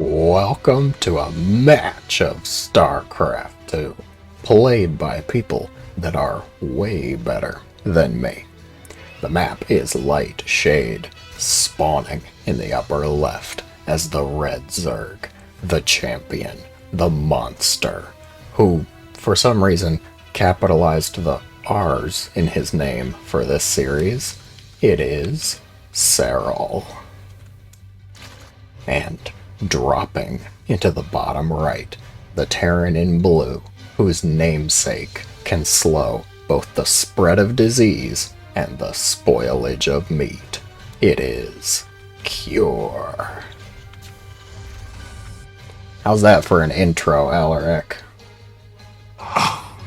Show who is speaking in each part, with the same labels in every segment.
Speaker 1: Welcome to a match of StarCraft 2, played by people that are way better than me. The map is Light Shade, spawning in the upper left as the Red Zerg, the champion, the monster, who, for some reason, capitalized the R's in his name for this series. It is Serral. And dropping into the bottom right, the Terran in blue, whose namesake can slow both the spread of disease and the spoilage of meat. It is Cure. How's that for an intro, Alaric?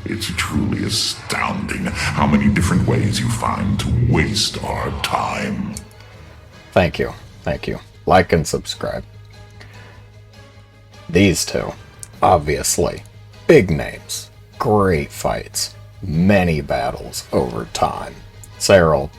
Speaker 2: It's truly astounding how many different ways you find to waste our time.
Speaker 1: Thank you. Thank you. Like and subscribe. These two, obviously, big names, great fights, many battles over time. Serral,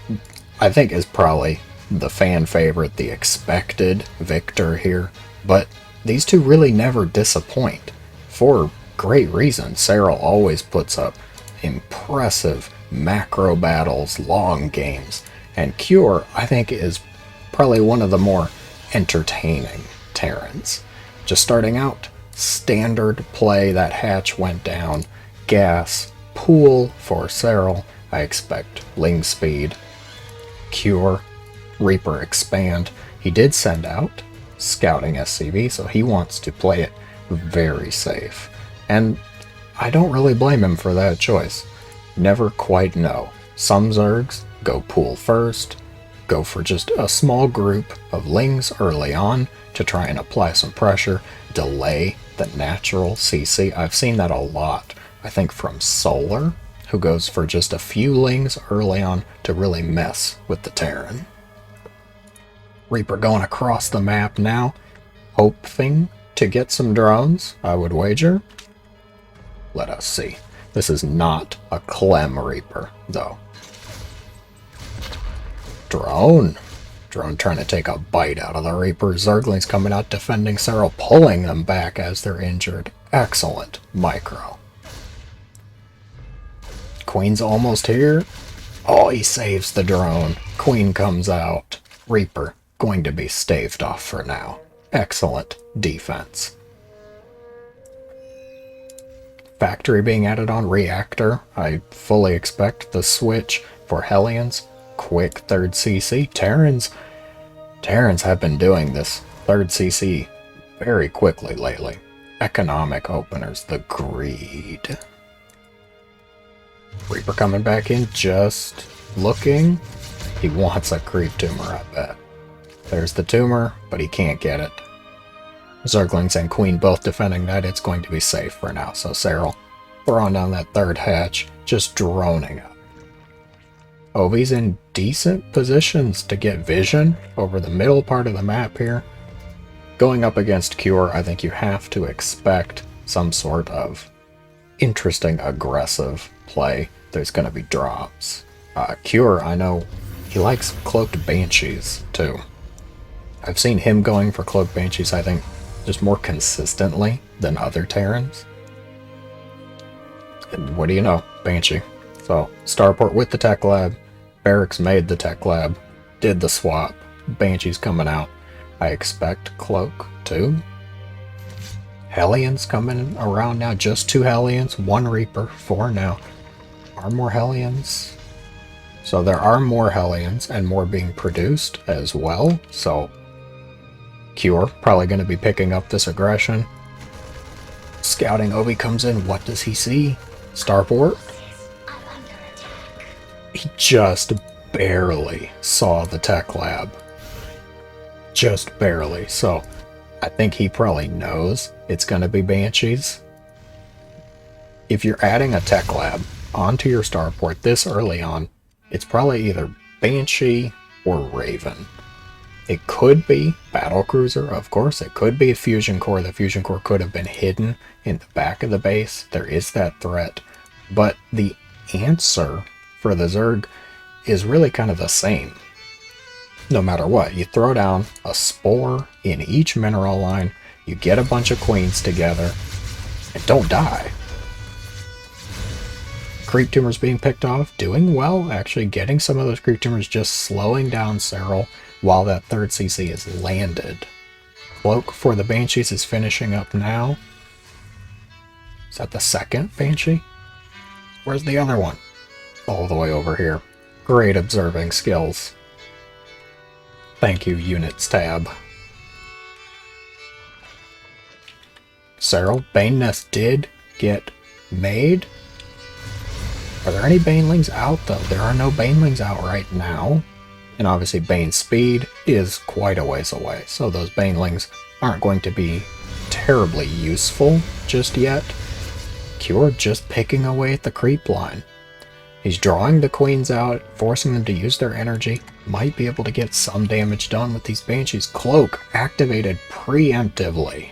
Speaker 1: I think, is probably the fan favorite, the expected victor here, but these two really never disappoint. For great reason. Serral always puts up impressive macro battles, long games, and Cure, I think, is probably one of the more entertaining Terrans. Just starting out, standard play, that hatch went down, gas, pool for Serral, I expect Ling speed, Cure, Reaper expand. He did send out scouting SCV, so he wants to play it very safe. And I don't really blame him for that choice. Never quite know. Some Zergs go pool first, go for just a small group of Lings early on to try and apply some pressure, delay the natural CC. I've seen that a lot, I think, from Solar, who goes for just a few Lings early on to really mess with the Terran. Reaper going across the map now, hoping to get some drones, I would wager. Let us see. This is not a Clem Reaper, though. Drone trying to take a bite out of the Reaper. Zerglings coming out defending Serral, pulling them back as they're injured. Excellent micro. Queen's almost here. Oh, he saves the drone. Queen comes out. Reaper going to be staved off for now. Excellent defense. Factory being added on reactor. I fully expect the switch for Hellions. Quick third CC. Terrans have been doing this third CC very quickly lately. Economic openers. The greed. Reaper coming back in, just looking. He wants a creep tumor, I bet. There's the tumor, but he can't get it. Zerglings and Queen both defending that. It's going to be safe for now. So Serral throwing down that third hatch, just droning up. Ovi's in decent positions to get vision over the middle part of the map here. Going up against Cure, I think you have to expect some sort of interesting, aggressive play. There's going to be drops. Cure, I know he likes cloaked banshees too. I've seen him going for cloaked banshees, I think, just more consistently than other Terrans. And what do you know? Banshee. So, Starport with the tech lab. Barracks made the tech lab. Did the swap. Banshee's coming out. I expect Cloak too. Hellions coming around now. Just 2 Hellions. 1 Reaper. 4 now. Are more Hellions? So there are more Hellions and more being produced as well. So Cure probably going to be picking up this aggression. Scouting Obi comes in. What does he see? Starport? He just barely saw the tech lab. Just barely. So I think he probably knows it's going to be Banshees. If you're adding a tech lab onto your starport this early on, it's probably either Banshee or Raven. It could be Battlecruiser, of course. It could be a Fusion Core. The Fusion Core could have been hidden in the back of the base. There is that threat. But the answer for the Zerg is really kind of the same. No matter what, you throw down a Spore in each mineral line, You get a bunch of queens together, and don't die. Creep tumors being picked off, doing well, actually getting some of those creep tumors, just slowing down Serral while that third CC is landed. Cloak for the Banshees is finishing up now. Is that the second Banshee? Where's the other one? All the way over here. Great observing skills. Thank you, Units tab. Serral, Bane Nest did get made. Are there any Banelings out, though? There are no Banelings out right now. And obviously Bane Speed is quite a ways away, so those Banelings aren't going to be terribly useful just yet. Cure just picking away at the creep line. He's drawing the queens out, forcing them to use their energy. Might be able to get some damage done with these Banshees. Cloak activated preemptively.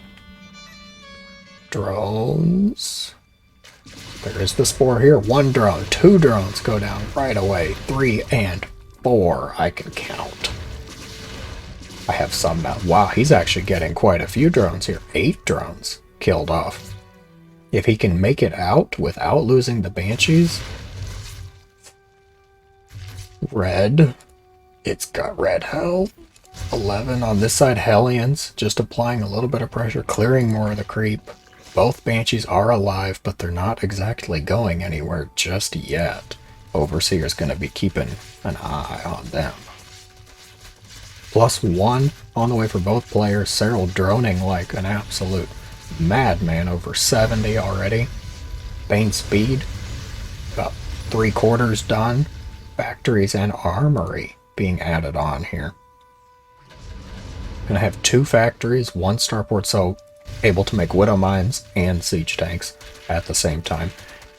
Speaker 1: Drones. There is the spore here. 1 drone, 2 drones go down right away. 3 and 4 I can count. I have some now. Wow, he's actually getting quite a few drones here. 8 drones killed off. If he can make it out without losing the Banshees. Red. It's got red health. 11 on this side. Hellions just applying a little bit of pressure, clearing more of the creep. Both Banshees are alive, but they're not exactly going anywhere just yet. Overseer's going to be keeping an eye on them. +1 on the way for both players. Serral droning like an absolute madman, over 70 already. Bane Speed, about 3/4 done. Factories and Armory being added on here. Gonna have 2 factories, 1 starport, so able to make Widow Mines and Siege Tanks at the same time.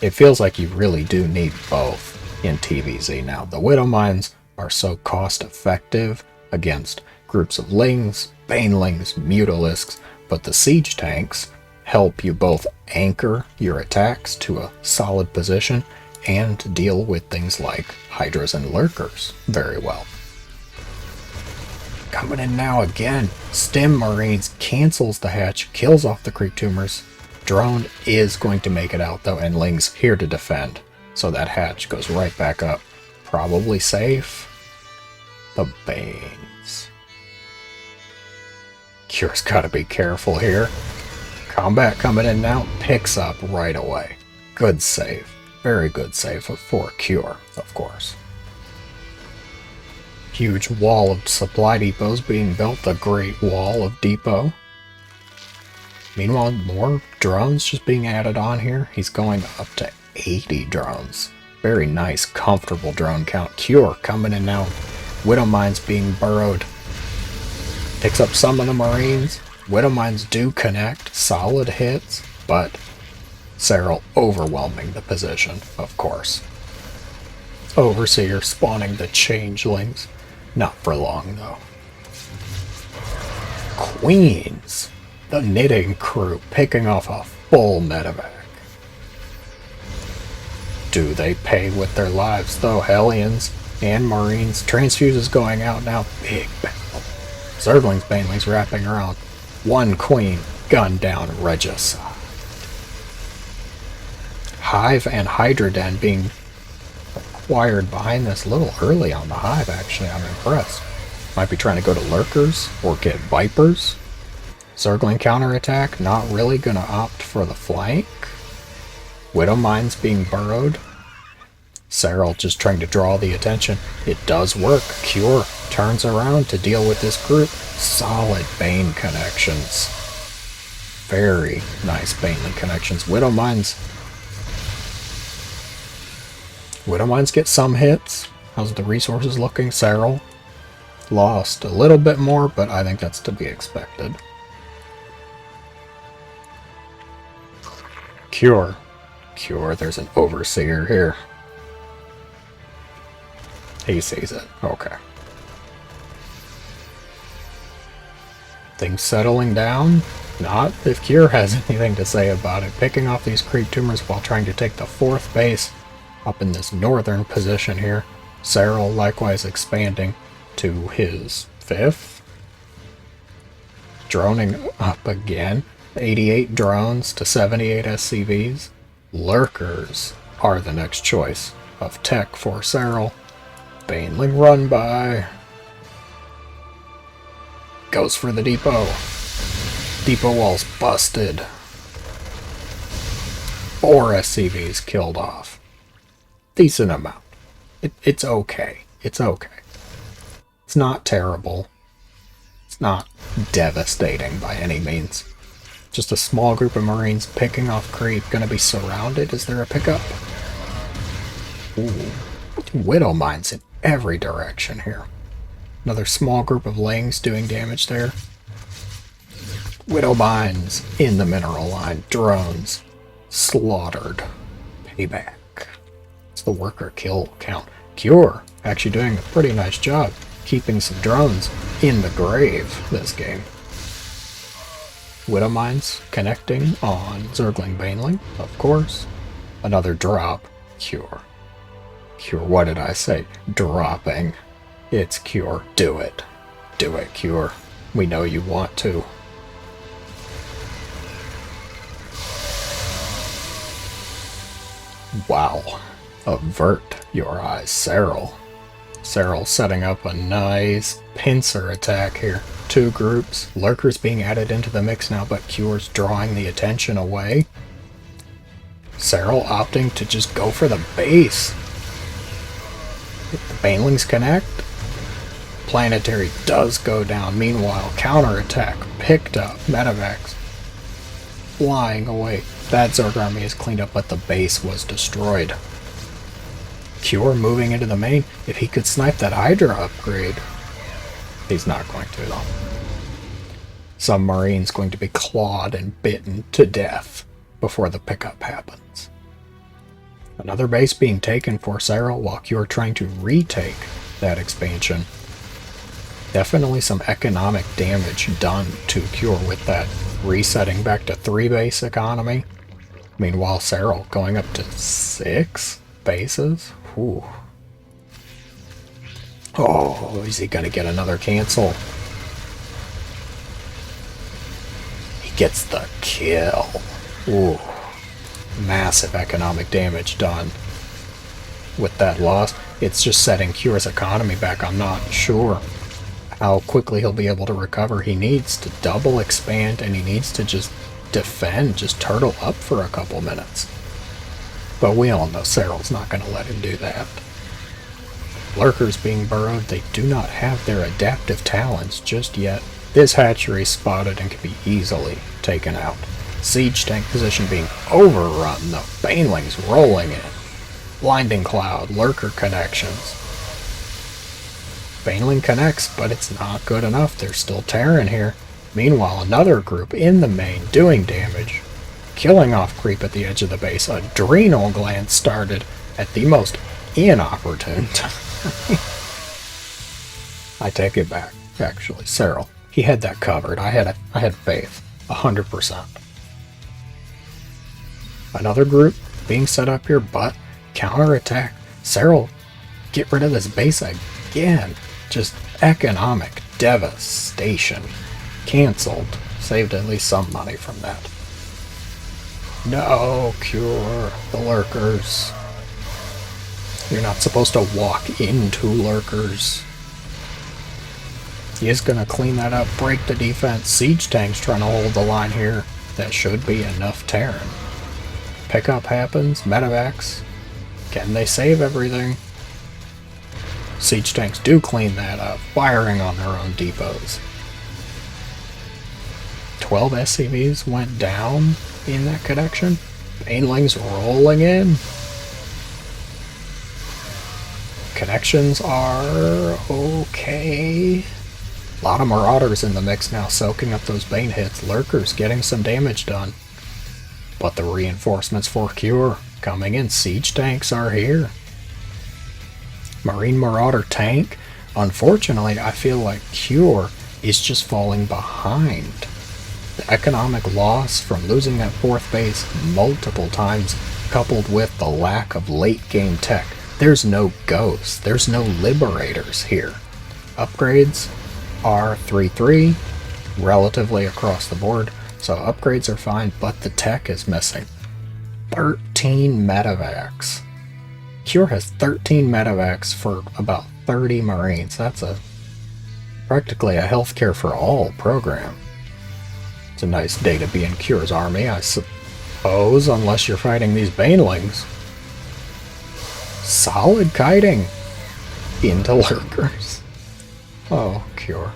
Speaker 1: It feels like you really do need both in TVZ now. The Widow Mines are so cost effective against groups of Lings, Banelings, Mutalisks, but the Siege Tanks help you both anchor your attacks to a solid position and deal with things like Hydras and Lurkers very well. Coming in now again. Stim Marines cancels the hatch, kills off the creep tumors. Drone is going to make it out though, and Ling's here to defend. So that hatch goes right back up. Probably safe. The Banes. Cure's gotta be careful here. Combat coming in now. Picks up right away. Good save. Very good save for Cure, of course. Huge wall of supply depots being built, the Great Wall of Depot. Meanwhile, more drones just being added on here. He's going up to 80 drones. Very nice, comfortable drone count. Cure coming in now. Widow Mines being burrowed. Picks up some of the Marines. Widow Mines do connect. Solid hits, but Serral overwhelming the position, of course. Overseer spawning the Changelings. Not for long, though. Queens. The Knitting Crew picking off a full medevac. Do they pay with their lives, though? Hellions and Marines. Transfuses going out now. Big battle. Zerglings, Banelings wrapping around. 1 queen. Gun down Regicide. Hive and Hydra Den being acquired behind this a little early on the Hive, actually. I'm impressed. Might be trying to go to Lurkers or get Vipers. Zergling counterattack, not really going to opt for the flank. Widow Mines being burrowed. Serral just trying to draw the attention. It does work. Cure turns around to deal with this group. Solid Bane connections. Very nice Baneling connections. Widow Mines get some hits. How's the resources looking? Serral lost a little bit more, but I think that's to be expected. Cure, there's an Overseer here. He sees it. Okay. Things settling down? Not if Cure has anything to say about it. Picking off these creep tumors while trying to take the 4th base up in this northern position here. Serral likewise expanding to his 5th. droning up again. 88 drones to 78 SCVs. Lurkers are the next choice of tech for Serral. Baneling run by. Goes for the depot. Depot wall's busted. 4 SCVs killed off. Decent amount. It's okay. It's okay. It's not terrible. It's not devastating by any means. Just a small group of Marines picking off creep. Gonna be surrounded. Is there a pickup? Ooh. Widow mines in every direction here. Another small group of Lings doing damage there. Widow mines in the mineral line. Drones slaughtered. Payback. It's the worker kill count. Cure actually doing a pretty nice job keeping some drones in the grave this game. Widow mines connecting on Zergling Baneling, of course. Another drop. Cure. Cure, what did I say? Dropping. It's Cure. Do it. Do it, Cure. We know you want to. Wow. Avert your eyes, Serral. Serral setting up a nice pincer attack here. 2 groups. Lurkers being added into the mix now, but Cure's drawing the attention away. Serral opting to just go for the base. If the Banelings connect, Planetary does go down. Meanwhile, counterattack picked up. Medevacs flying away. That Zerg army is cleaned up, but the base was destroyed. Cure moving into the main. If he could snipe that Hydra upgrade, he's not going to though. Some Marines going to be clawed and bitten to death before the pickup happens. Another base being taken for Serral while Cure trying to retake that expansion. Definitely some economic damage done to Cure with that resetting back to 3 base economy. Meanwhile, Serral going up to 6 bases. Ooh. Oh, is he gonna get another cancel? He gets the kill. Ooh. Massive economic damage done with that loss. It's just setting Cure's economy back. I'm not sure how quickly he'll be able to recover. He needs to double expand and he needs to just defend, just turtle up for a couple minutes. But we all know Serral's not going to let him do that. Lurkers being burrowed, they do not have their adaptive talents just yet. This hatchery is spotted and can be easily taken out. Siege tank position being overrun, the Banelings rolling in. Blinding cloud, lurker connections. Baneling connects, but it's not good enough. There's still Terran here. Meanwhile, another group in the main doing damage. Killing off creep at the edge of the base. Adrenal gland started at the most inopportune time. I take it back, actually. Serral, he had that covered. I had faith. 100%. Another group being set up here, but counterattack. Serral, get rid of this base again. Just economic devastation. Cancelled. Saved at least some money from that. No, Cure. The lurkers. You're not supposed to walk into lurkers. He is going to clean that up, break the defense. Siege tank's trying to hold the line here. That should be enough Terran. Pickup happens. Medevacs. Can they save everything? Siege tanks do clean that up, firing on their own depots. 12 SCVs went down in that connection. Banelings rolling in. Connections are okay. A lot of Marauders in the mix now, soaking up those Bane hits. Lurkers getting some damage done. But the reinforcements for Cure coming in. Siege tanks are here. Marine Marauder tank. Unfortunately, I feel like Cure is just falling behind. The economic loss from losing that 4th base multiple times, coupled with the lack of late game tech. There's no ghosts. There's no liberators here. Upgrades are 3-3. relatively across the board, so upgrades are fine, but the tech is missing. 13 medevacs. Cure has 13 medevacs for about 30 Marines. That's practically a healthcare for all program. It's a nice day to be in Cure's army, I suppose, unless you're fighting these banelings. Solid kiting into lurkers. Oh, Cure.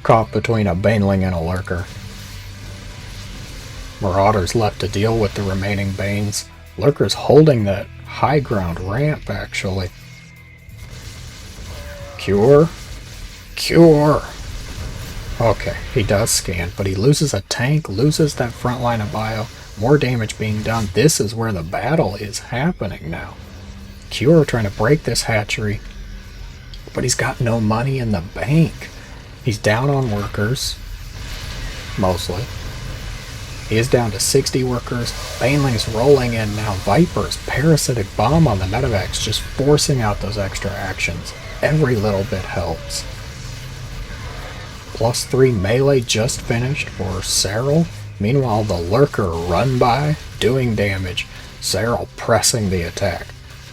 Speaker 1: Caught between a baneling and a lurker. Marauders left to deal with the remaining Banes. Lurkers holding that high ground ramp, actually. Cure. Okay, he does scan, but he loses a tank, loses that front line of bio, more damage being done. This is where the battle is happening now. Cure trying to break this hatchery, but he's got no money in the bank. He's down on workers, mostly. He is down to 60 workers. Banelings rolling in now. Vipers, parasitic bomb on the medevacs, just forcing out those extra actions. Every little bit helps. +3 melee just finished for Serral. Meanwhile, the lurker run by, doing damage. Serral pressing the attack.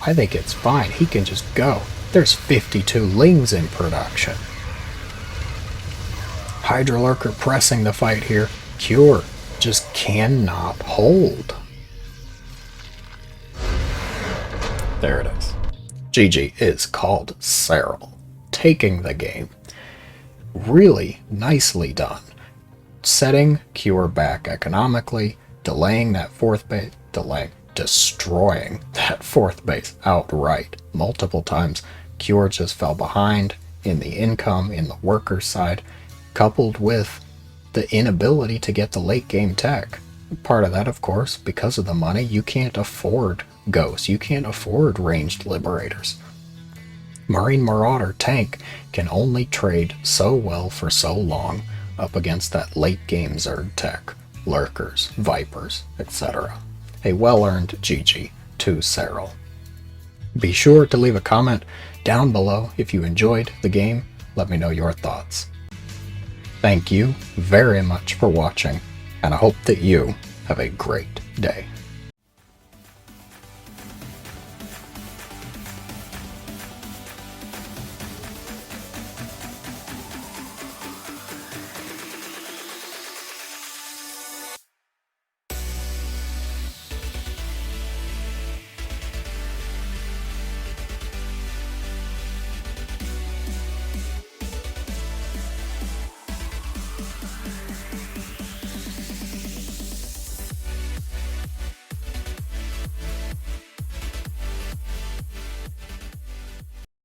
Speaker 1: I think it's fine. He can just go. There's 52 lings in production. Hydra lurker pressing the fight here. Cure just cannot hold. There it is. GG is called Serral, taking the game. Really nicely done. Setting Cure back economically, delaying that fourth base, destroying that fourth base outright multiple times. Cure just fell behind in the income, in the worker side, coupled with the inability to get the late game tech. Part of that, of course, because of the money, you can't afford ghosts, you can't afford ranged liberators. Marine Marauder tank can only trade so well for so long up against that late game Zerg tech, lurkers, vipers, etc. A well-earned GG to Serral. Be sure to leave a comment down below if you enjoyed the game. Let me know your thoughts. Thank you very much for watching, and I hope that you have a great day.